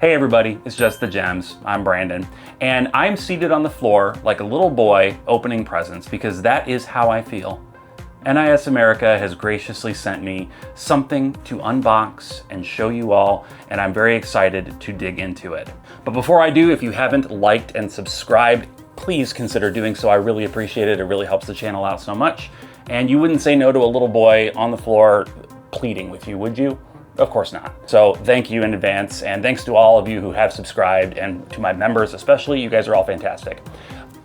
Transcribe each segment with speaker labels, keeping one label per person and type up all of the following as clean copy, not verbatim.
Speaker 1: Hey everybody, it's Just the Gems. I'm Brandon, and I'm seated on the floor like a little boy opening presents because that is how I feel. NIS America has graciously sent me something to unbox and show you all, and I'm very excited to dig into it. But before I do, if you haven't liked and subscribed, please consider doing so. I really appreciate it. It really helps the channel out so much. And you wouldn't say no to a little boy on the floor pleading with you, would you? Of course not. So thank you in advance, and thanks to all of you who have subscribed, and to my members especially. You guys are all fantastic.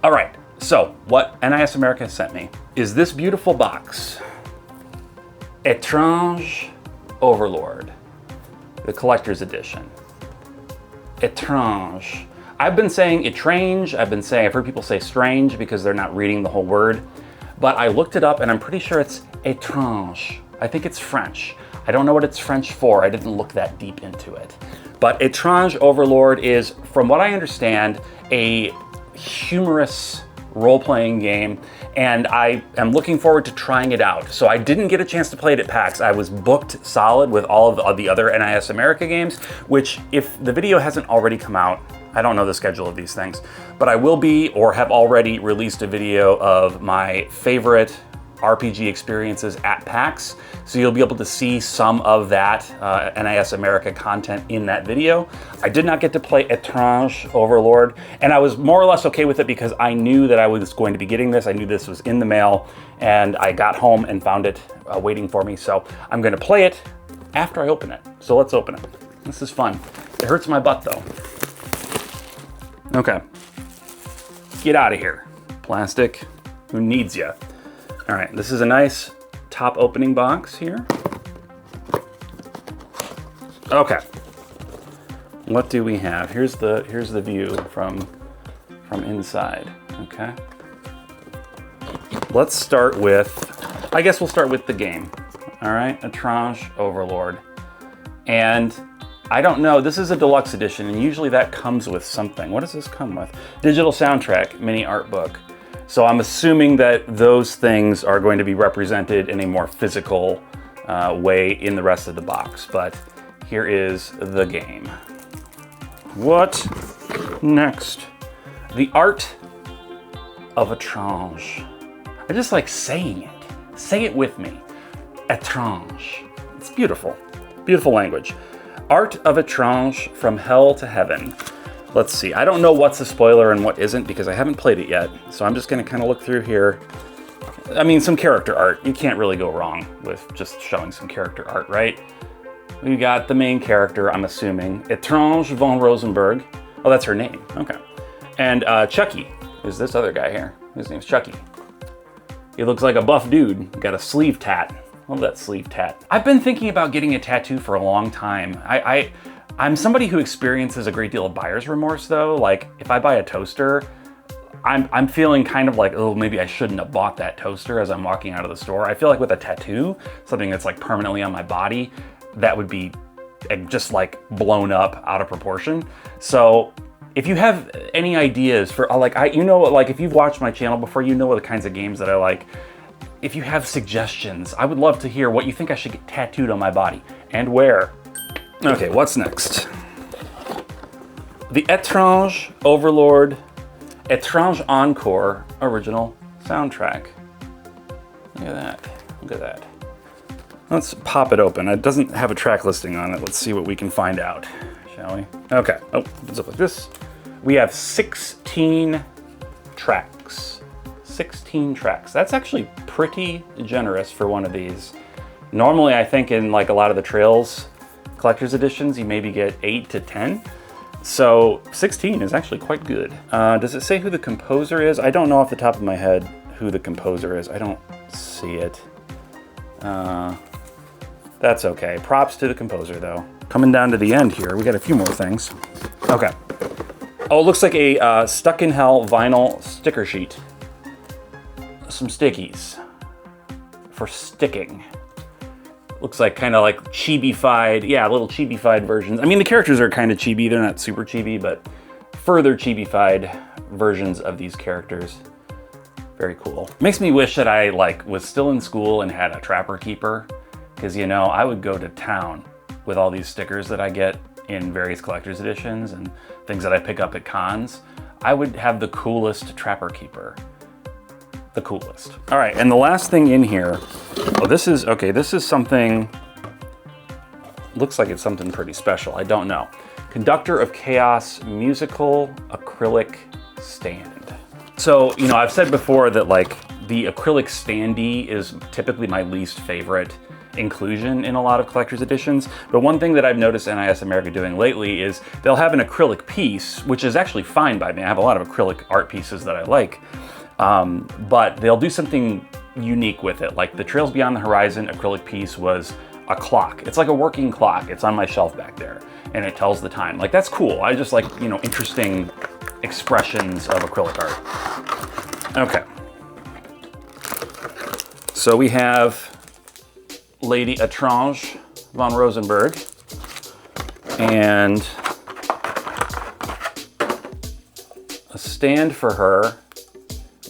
Speaker 1: All right, so what NIS America sent me is this beautiful box. Etrange Overlord, the collector's edition. Etrange. I've been saying Etrange, I've heard people say strange because they're not reading the whole word, but I looked it up and I'm pretty sure it's Etrange. I think it's French. I don't know what it's French for. I didn't look that deep into it. But Etrange Overlord is, from what I understand, a humorous role-playing game, and I am looking forward to trying it out. So I didn't get a chance to play it at PAX. I was booked solid with all of the other NIS America games, which, if the video hasn't already come out, I don't know the schedule of these things, but I will be, or have already released a video of my favorite RPG experiences at PAX, so you'll be able to see some of that NIS America content in that video. I did not get to play Etrange Overlord, and I was more or less okay with it because I knew that I was going to be getting this. I knew this was in the mail, and I got home and found it waiting for me, so I'm going to play it after I open it. So let's open it. This is fun. It hurts my butt though. Okay. Get out of here. Plastic. Who needs ya? All right, this is a nice top opening box here. Okay, what do we have? Here's the view from inside. Okay, let's start with, I guess we'll start with the game. All right, Etrange Overlord, and I don't know. This is a deluxe edition, and usually that comes with something. What does this come with? Digital soundtrack, mini art book. So I'm assuming that those things are going to be represented in a more physical way in the rest of the box. But here is the game. What next? The art of Etrange. I just like saying it. Say it with me. Etrange. It's beautiful. Beautiful language. Art of Etrange from hell to heaven. Let's see, I don't know what's a spoiler and what isn't because I haven't played it yet. So I'm just gonna kind of look through here. I mean, some character art. You can't really go wrong with just showing some character art, right? We got the main character, I'm assuming. Etrange von Rosenberg. Oh, that's her name, okay. And Chucky is this other guy here. His name's Chucky. He looks like a buff dude. Got a sleeve tat. Love that sleeve tat. I've been thinking about getting a tattoo for a long time. I'm somebody who experiences a great deal of buyer's remorse though. Like if I buy a toaster, I'm feeling kind of like, oh, maybe I shouldn't have bought that toaster as I'm walking out of the store. I feel like with a tattoo, something that's like permanently on my body, that would be just like blown up out of proportion. So if you have any ideas for like, like if you've watched my channel before, you know the kinds of games that I like. If you have suggestions, I would love to hear what you think I should get tattooed on my body and where. Okay, what's next? The Etrange Overlord Etrange Encore original soundtrack. Look at that. Look at that. Let's pop it open. It doesn't have a track listing on it. Let's see what we can find out, shall we? Okay. Oh, it's up like this. We have 16 tracks. 16 tracks. That's actually pretty generous for one of these. Normally, I think in like a lot of the Trails collector's editions, you maybe get 8 to 10. So 16 is actually quite good. Does it say who the composer is? I don't know off the top of my head who the composer is. I don't see it. That's okay. Props to the composer though. Coming down to the end here, we got a few more things. Okay. Oh, it looks like a Stuck in Hell vinyl sticker sheet. Some stickies for sticking. Looks like kind of like chibi-fied, yeah, little chibi-fied versions. I mean, the characters are kind of chibi, they're not super chibi, but further chibi-fied versions of these characters. Very cool. Makes me wish that I was still in school and had a Trapper Keeper, because I would go to town with all these stickers that I get in various collector's editions and things that I pick up at cons, I would have the coolest Trapper Keeper. The coolest. All right, and the last thing in here, this is something, looks like it's something pretty special, I don't know. Conductor of Chaos Musical Acrylic Stand. So, you know, I've said before that like the acrylic standee is typically my least favorite inclusion in a lot of collector's editions, but one thing that I've noticed NIS America doing lately is they'll have an acrylic piece, which is actually fine by me. I have a lot of acrylic art pieces that I like, but they'll do something unique with it. Like the Trails Beyond the Horizon acrylic piece was a clock. It's like a working clock. It's on my shelf back there, and it tells the time. Like, that's cool. I just like, you know, interesting expressions of acrylic art. Okay. So we have Lady Etrange von Rosenberg and a stand for her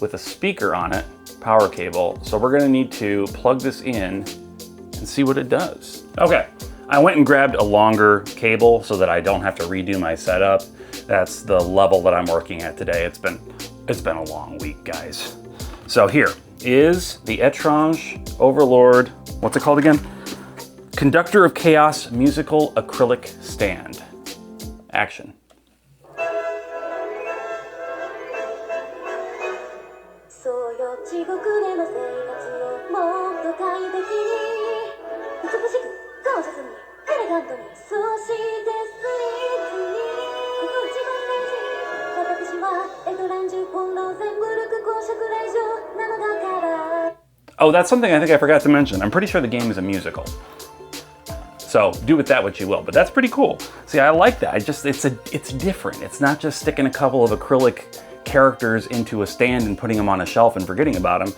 Speaker 1: with a speaker on it, power cable. So we're gonna need to plug this in and see what it does. Okay, I went and grabbed a longer cable so that I don't have to redo my setup. That's the level that I'm working at today. It's been a long week, guys. So here is the Etrange Overlord, what's it called again? Conductor of Chaos Musical Acrylic Stand. Action. Oh, that's something I think I forgot to mention. I'm pretty sure the game is a musical. So do with that what you will, but that's pretty cool. See, I like that. It's different. It's not just sticking a couple of acrylic characters into a stand and putting them on a shelf and forgetting about them.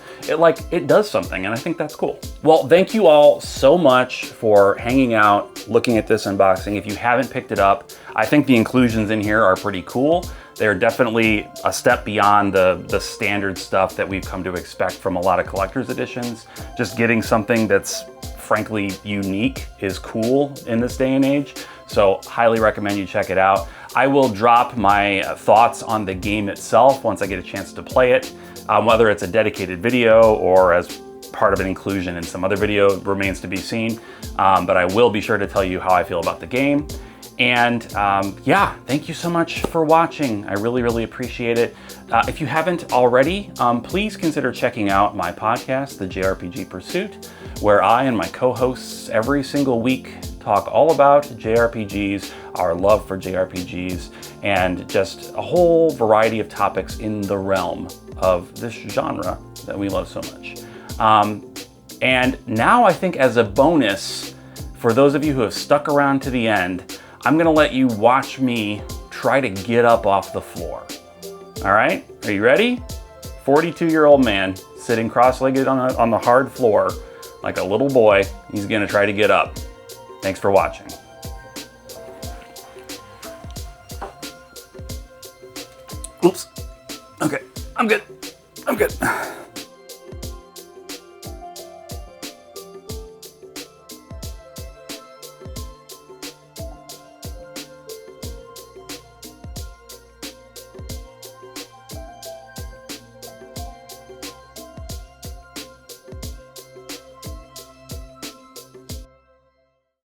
Speaker 1: It does something, and I think that's cool. Well, thank you all so much for hanging out, looking at this unboxing. If you haven't picked it up, I think the inclusions in here are pretty cool. They're definitely a step beyond the standard stuff that we've come to expect from a lot of collector's editions. Just getting something that's frankly unique is cool in this day and age. So highly recommend you check it out. I will drop my thoughts on the game itself once I get a chance to play it. Whether it's a dedicated video or as part of an inclusion in some other video remains to be seen. But I will be sure to tell you how I feel about the game. And yeah, thank you so much for watching. I really, really appreciate it. If you haven't already, please consider checking out my podcast, the JRPG Pursuit, where I and my co-hosts every single week talk all about JRPGs, our love for JRPGs, and just a whole variety of topics in the realm of this genre that we love so much. And now I think as a bonus, for those of you who have stuck around to the end, I'm gonna let you watch me try to get up off the floor. All right, are you ready? 42-year-old man sitting cross-legged on the hard floor like a little boy. He's gonna try to get up. Thanks for watching. Oops. Okay, I'm good.